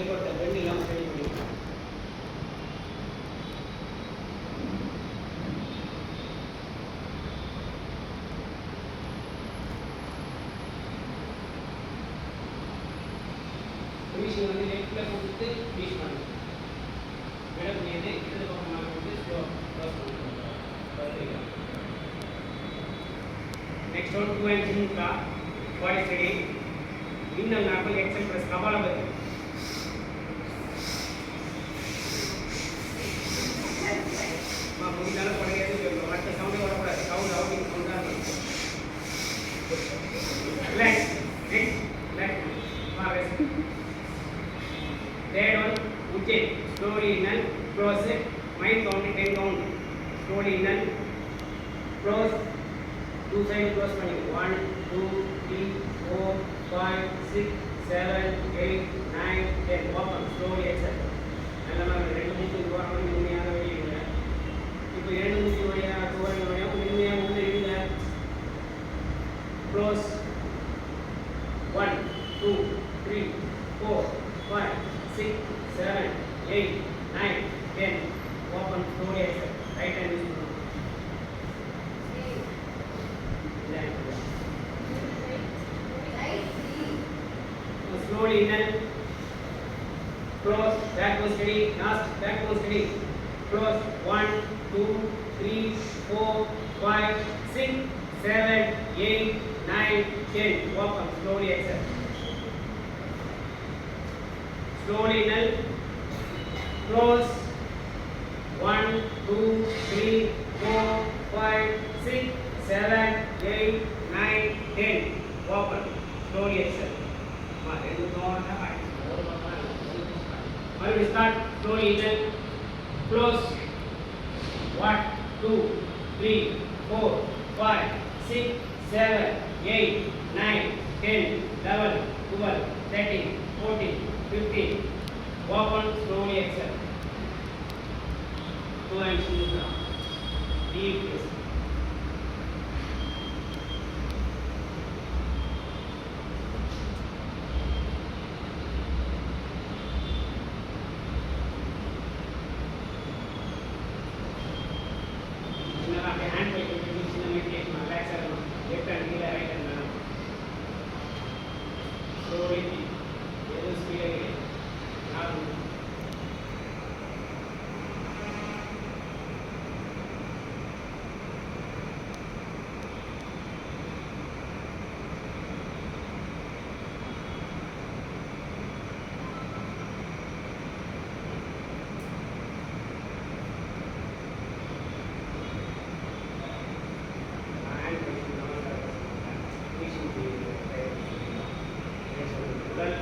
ஏற்பட்ட பெண் இல்லாமல் சரி பண்ணிக்கலாம். ஃபினிஷிங் வந்து லெஃப்ட்டில் கொடுத்து ஃபினிஷ் பண்ணுங்க. விடக்கூடியது இடது பக்கமாக வந்து க்ளோஸ் பண்ணிக்கலாம். Next one, 2 and Jimka. What is ready? Innal normal except press Kapalabhati. Ma mudala padiyadu sollu. Vatta sound varadக்கூடாது. Sound outing sound தான் இருக்கும். Relax. Next. Relax. Ma rest. Third one, Ujjain. Slowly innal, close it. Mind count 10 count. Slowly innal, close. Two side close பண்ணி 1 2 3 4 5 6 7 8 9 10 open slowly exhale. நம்ம ரெண்டு மூணு வரணும் உண்மையான வெளியே இல்லை. இப்போ இரண்டு மூணு வழியா தோரணை வழியா உண்மையா உள்ள இல்லை. Close 1 2 3 4 5 6 7 8 9 10 open slowly exhale. Right hand is slowly inhale, close, back goes steady, last, back goes steady, close, 1, 2, 3, 4, 5, 6, 7, 8, 9, 10, open, slowly exhale. Slowly inhale, close, 1, 2, 3, 4, 5, 6, 7, 8, 9, 10, open, slowly exhale. We start slowly inhale, close, 1, 2, 3, 4, 5, 6, 7, 8, 9, 10, 11, 12, 13, 14, 15, open, slowly exhale. 2 hands in the ground, deep breath. Well,